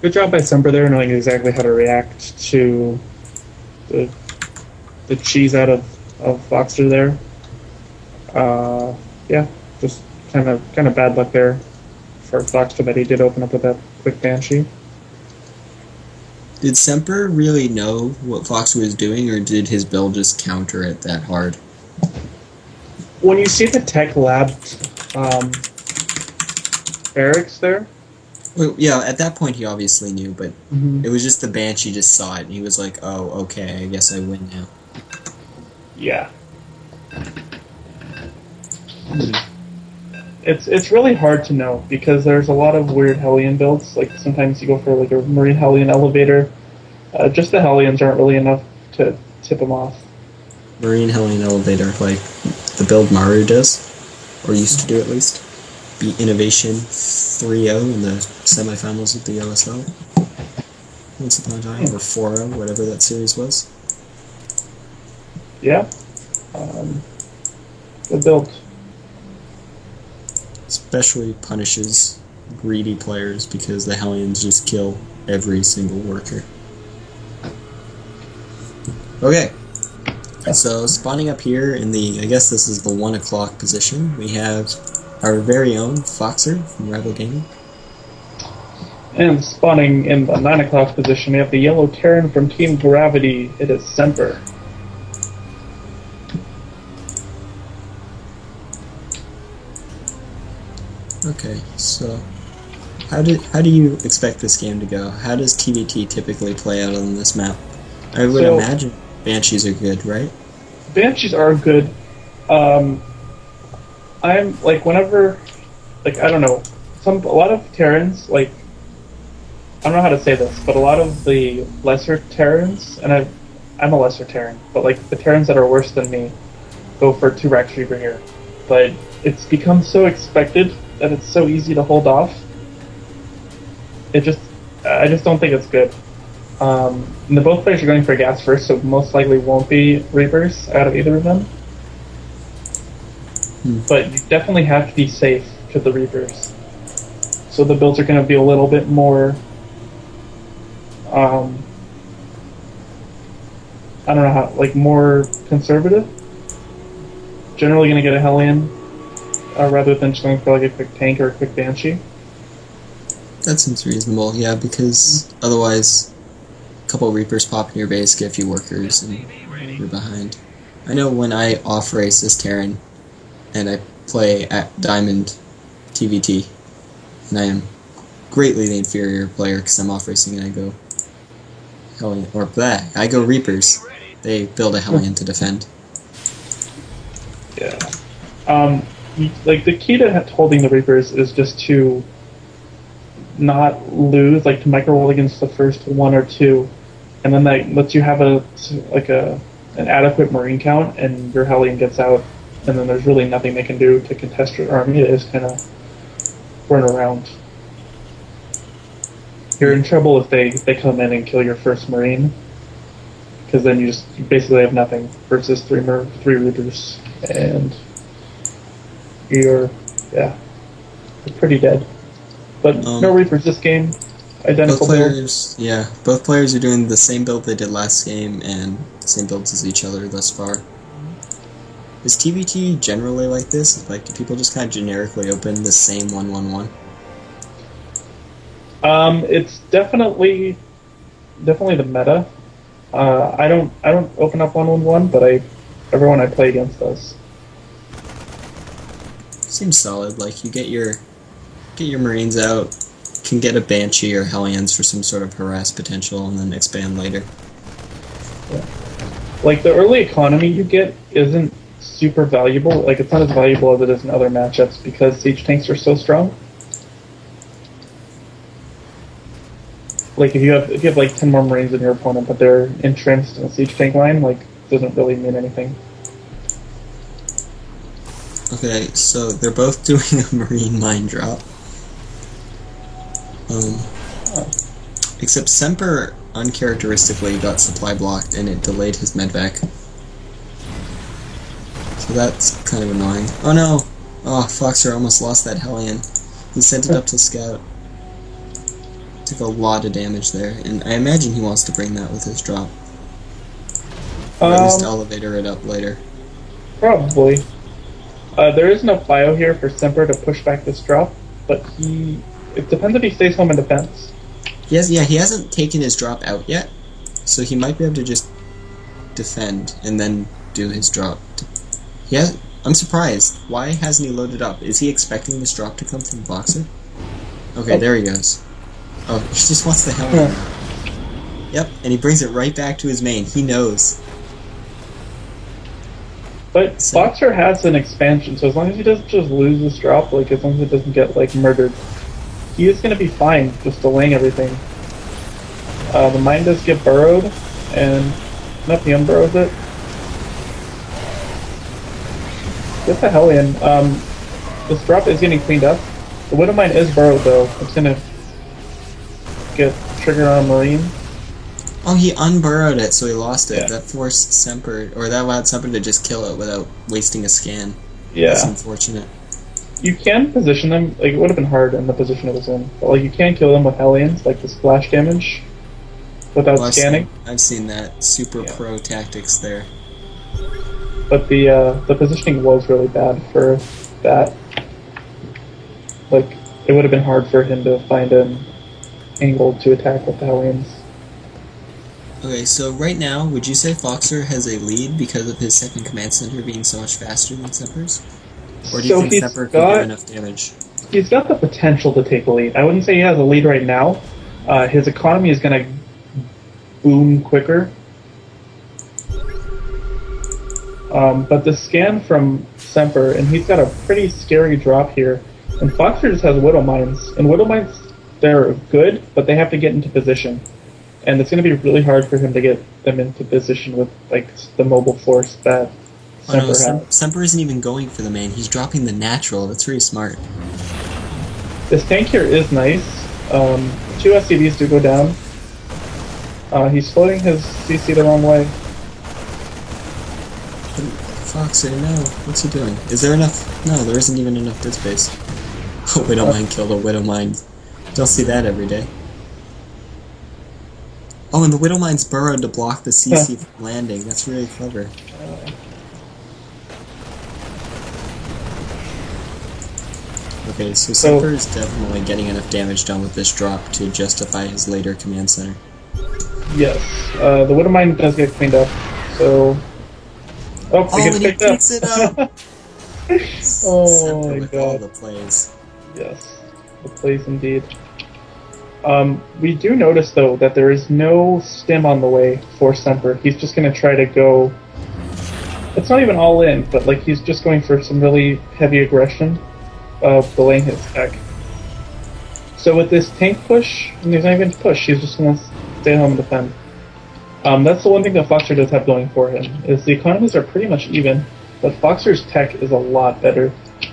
Good job by Semper there, knowing exactly how to react to the the cheese out of Foxer there. Yeah, just kind of bad luck there for Foxer that he did open up with that quick Banshee. Did Semper really know what Fox was doing, or did his build just counter it that hard? When you see the Tech Lab um, barracks there, Well, yeah, at that point he obviously knew, but mm-hmm. it was just the Banshee just saw it, and he was like, oh, okay, I guess I win now. Yeah, it's really hard to know because there's a lot of weird Hellion builds. Like sometimes you go for like a Marine Hellion elevator. Just the Hellions aren't really enough to tip him off. Marine Hellion Elevator, like the build Maru does, or used to do at least. Beat Innovation 3-0 in the semifinals of the OSL. Once upon a time, or 4-0, whatever that series was. Yeah, good build. Especially punishes greedy players because the Hellions just kill every single worker. Okay, so spawning up here in the, I guess this is the 1 o'clock position, we have our very own Foxer from Rival Gaming. And spawning in the 9 o'clock position, we have the Yellow Terran from Team Gravity. It is Semper. Okay, so how do you expect this game to go? How does TVT typically play out on this map? I would imagine Banshees are good, right? Banshees are good. I'm like whenever, like I don't know, a lot of Terrans like I don't know how to say this, but a lot of the lesser Terrans, and I'm a lesser Terran, but like the Terrans that are worse than me, go for 2 Rex Reaper here. But it's become so expected that it's so easy to hold off. I just don't think it's good. Both players are going for gas first, so most likely won't be Reapers out of either of them. But you definitely have to be safe to the Reapers. So the builds are going to be a little bit more. I don't know how, like more conservative. Generally going to get a Hellion rather than just going for like a quick tank or a quick Banshee. That seems reasonable, yeah, because otherwise a couple Reapers pop in your base, get a few workers, and you're behind. I know when I off-race this Terran, and I play at Diamond TVT, and I am greatly the inferior player because I'm off-racing and I go Hellion, or bleh, I go Reapers. They build a Hellion to defend. Yeah. Like the key to holding the Reapers is just to not lose, like to micro roll against the first 1 or 2, and then that lets you have an adequate Marine count, and your Hellion gets out, and then there's really nothing they can do to contest your army. They just kind of run around. You're in trouble if they come in and kill your first Marine, because then you basically have nothing versus 3 Reapers, and you're pretty dead. But no Reapers this game. Identical both players are doing the same build they did last game and the same builds as each other thus far. Is TVT generally like this? Like, do people just kind of generically open the same 1-1-1? It's definitely the meta. I don't open up 1-1-1, but everyone I play against does. Seems solid. Like, you get your Marines out, can get a Banshee or Hellions for some sort of harass potential, and then expand later. Yeah. Like, the early economy you get isn't super valuable. Like, it's not as valuable as it is in other matchups because siege tanks are so strong. Like, if you have like 10 more Marines than your opponent, but they're entrenched in a siege tank line, like, it doesn't really mean anything. Okay, so they're both doing a Marine mine drop. Except Semper uncharacteristically got supply blocked and it delayed his medvac. So that's kind of annoying. Oh no! Oh, Foxer almost lost that Hellion. He sent it up to scout. Took a lot of damage there, and I imagine he wants to bring that with his drop. Or at least elevator it up later. Probably. There is enough bio here for Semper to push back this drop, but it depends if he stays home in defense. He hasn't taken his drop out yet, so he might be able to just defend and then do his drop. I'm surprised. Why hasn't he loaded up? Is he expecting this drop to come from Boxer? Okay, there he goes. Oh, he just wants the helmet. Yep, and he brings it right back to his main. He knows. But Boxer has an expansion, so as long as he doesn't just lose this drop, like as long as it doesn't get like murdered, he is going to be fine, just delaying everything. The mine does get burrowed, and not the unburrows it. Get the hell in. This drop is getting cleaned up. The Widow Mine is burrowed though. It's going to get triggered on a Marine. Oh, he unburrowed it, so he lost it. Yeah. That forced Semper, or that allowed Semper to just kill it without wasting a scan. Yeah. That's unfortunate. You can position them, like it would have been hard in the position it was in, but like you can kill them with Hellions, like the splash damage, without scanning. I've seen that. Super pro tactics there. But the positioning was really bad for that. Like, it would have been hard for him to find an angle to attack with the Hellions. Okay, so right now, would you say Foxer has a lead because of his second command center being so much faster than Semper's? Or do you think Semper can do enough damage? He's got the potential to take a lead. I wouldn't say he has a lead right now. His economy is going to boom quicker. But the scan from Semper, and he's got a pretty scary drop here. And Foxer just has Widow Mines. And Widow Mines, they're good, but they have to get into position. And it's going to be really hard for him to get them into position with like the mobile force that Semper has. Semper isn't even going for the main. He's dropping the natural. That's really smart. This tank here is nice. 2 SCVs do go down. He's floating his CC the wrong way. Foxer, no. What's he doing? Is there enough? No, there isn't even enough dead space. A Widow Mine killed a Widow Mine. Don't see that every day. Oh, and the Widow Mine's burrowed to block the CC from landing. That's really clever. Okay, so Semper is definitely getting enough damage done with this drop to justify his later command center. Yes. The Widow Mine does get cleaned up, so... Oh, and he picks it up! Oh Semper my with god. all the plays. Yes, the plays indeed. We do notice, though, that there is no stim on the way for Semper. He's just going to try to go... It's not even all in, but like he's just going for some really heavy aggression, delaying his tech. So with this tank push, and he's not even push, he's just going to stay home and defend. That's the one thing that Foxer does have going for him, is the economies are pretty much even, but Foxer's tech is a lot better.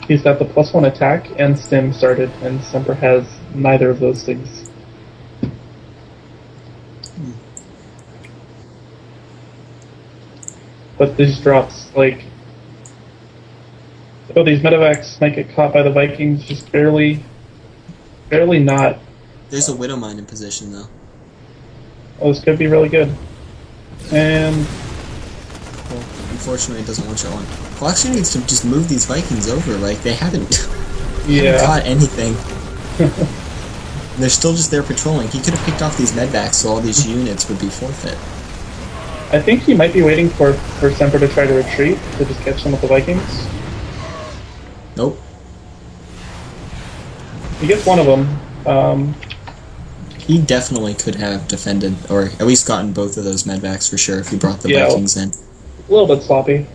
He's got the +1 attack and stim started, and Semper has neither of those things. But these drops, like... Oh, these medevacs might get caught by the Vikings, just barely not. There's a Widow Mine in position, though. Oh, this could be really good. And... Well, unfortunately it doesn't one-shot one. Foxer needs to just move these Vikings over, like, they haven't caught anything. They're still just there patrolling. He could have picked off these medvacs so all these units would be forfeit. I think he might be waiting for Semper to try to retreat, to just catch some of the Vikings. Nope. He gets one of them. He definitely could have defended, or at least gotten both of those medvacs for sure if he brought the Vikings in. A little bit sloppy.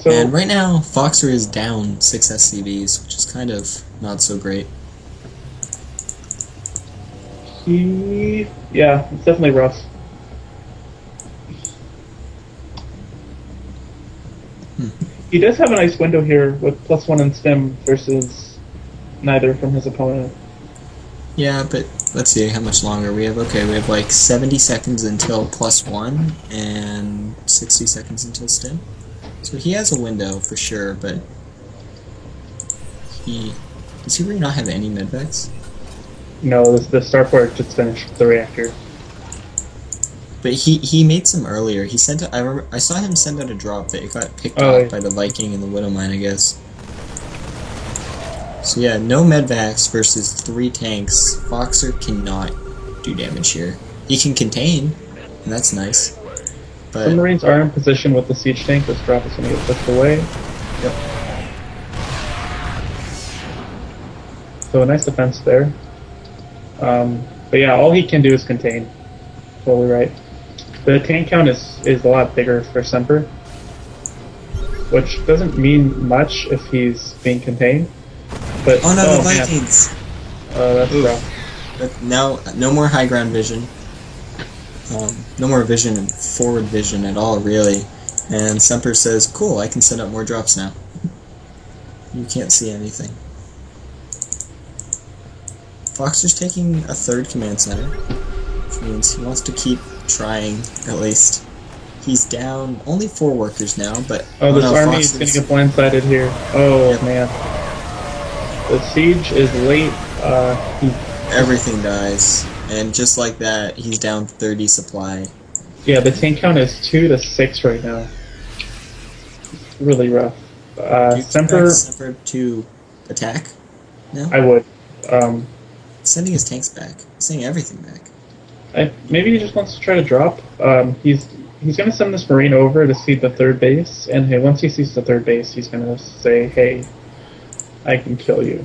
So, and right now, Foxer is down 6 SCVs, which is kind of not so great. Yeah, it's definitely rough. He does have a nice window here with +1 in stim versus neither from his opponent. Yeah, but let's see how much longer we have. Okay, we have like 70 seconds until +1 and 60 seconds until stim. So he has a window for sure, but he Does he really not have any medvacs? No, the starport just finished the reactor. But he made some earlier. He sent I remember I saw him send out a drop that it got picked Oh, off yeah. by the Viking and the Widowmine, I guess. So yeah, no medvacs versus 3 tanks. Foxer cannot do damage here. He can contain, and that's nice. But Submarines are in position with the siege tank. This drop is going to get pushed away. yep. So a nice defense there. But yeah, all he can do is contain. Totally right. The tank count is a lot bigger for Semper, which doesn't mean much if he's being contained. But Oh no, the man. Vikings! That's Oof. rough. But now, no more high ground vision. No more vision and forward vision at all, really. And Semper says, cool, I can send up more drops now. You can't see anything. Foxer's taking a 3rd command center, which means he wants to keep trying, at least. He's down only 4 workers now, but... Oh, this no, army is going to get blindsided here. Oh, Yep. man. The siege is late. Everything dies. And just like that, he's down 30 supply. Yeah, the tank count is 2 to 6 right now. Really rough. Do you Semper, expect Semper to attack? No? I would. He's sending his tanks back. He's sending everything back. Maybe he just wants to try to drop. He's going to send this Marine over to see the 3rd base, and hey, once he sees the 3rd base, he's going to say, hey, I can kill you.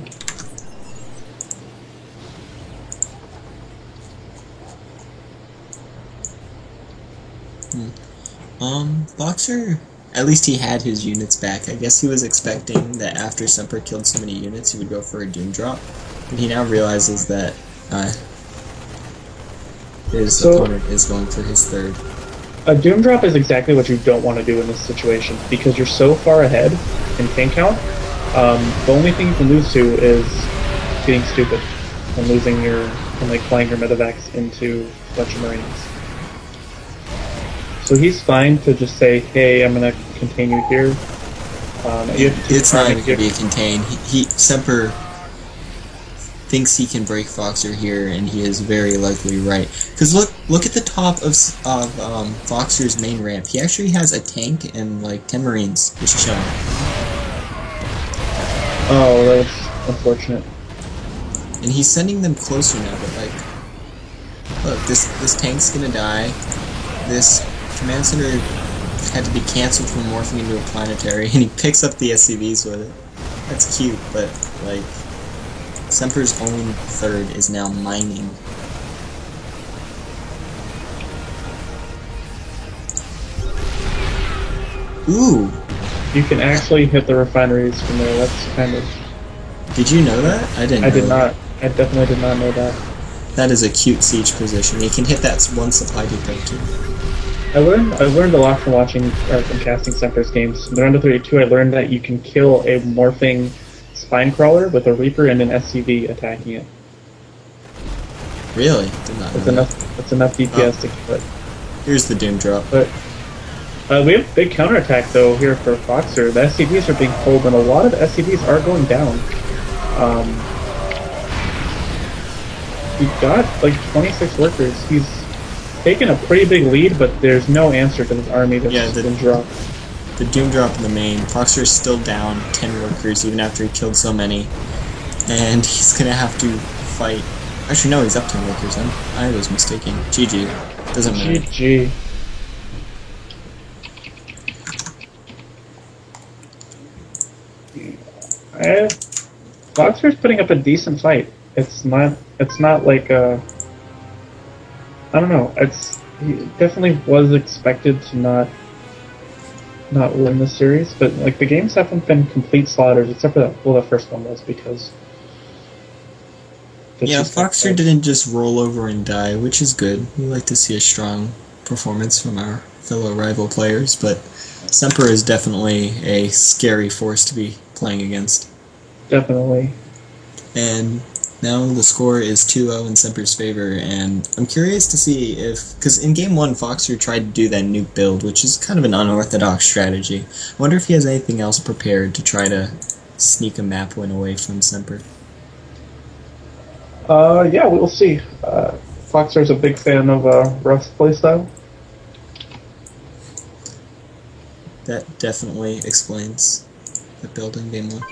Boxer, at least he had his units back. I guess he was expecting that after Semper killed so many units, he would go for a Doom Drop. But he now realizes that his opponent is going for his 3rd. A Doom Drop is exactly what you don't want to do in this situation, because you're so far ahead in tank count. The only thing you can lose to is getting stupid and losing like flying your medevacs into a bunch of Marines. So he's fine to just say, hey, I'm going to contain you here. It's not even going to be a contain. Semper thinks he can break Foxer here, and he is very likely right. Because look at the top of Foxer's main ramp. He actually has a tank and like 10 Marines just chilling. Oh, that's unfortunate. And he's sending them closer now, but like, look, this tank's gonna die. This command center had to be cancelled from morphing into a planetary, and he picks up the SCVs with it. That's cute, but like, Semper's own 3rd is now mining. Ooh! You can actually hit the refineries from there. That's kind of... Did you know that? I didn't. I did know not. I definitely did not know that. That is a cute siege position. You can hit that 1 supply depot too. I learned a lot from watching or from casting Semper's games. In the round of 32, I learned that you can kill a morphing spine crawler with a Reaper and an SCV attacking it. Really? Did not know that. That's enough DPS to kill it. Here's the Doom Drop. But we have big counterattack though here for Foxer. The SCVs are being pulled, and a lot of the SCVs are going down. He's got like 26 workers. He's taken a pretty big lead, but there's no answer to this army that's been dropped. The Doom Drop in the main. Foxer is still down 10 workers even after he killed so many. And he's gonna have to fight. Actually, no, he's up 10 workers. I was mistaken. GG. Doesn't matter. GG. Foxer's putting up a decent fight. It's not like I don't know. He definitely was expected to not win the series, but like the games haven't been complete slaughters except for that. Well, the first one was because. Yeah, Foxer didn't just roll over and die, which is good. We like to see a strong performance from our fellow rival players, but Semper is definitely a scary force to be playing against. Definitely. And now the score is 2-0 in Semper's favor, and I'm curious to see if... Because in Game 1, Foxer tried to do that nuke build, which is kind of an unorthodox strategy. I wonder if he has anything else prepared to try to sneak a map win away from Semper. Yeah, we'll see. Foxer's a big fan of Ruff's playstyle. That definitely explains the building game one.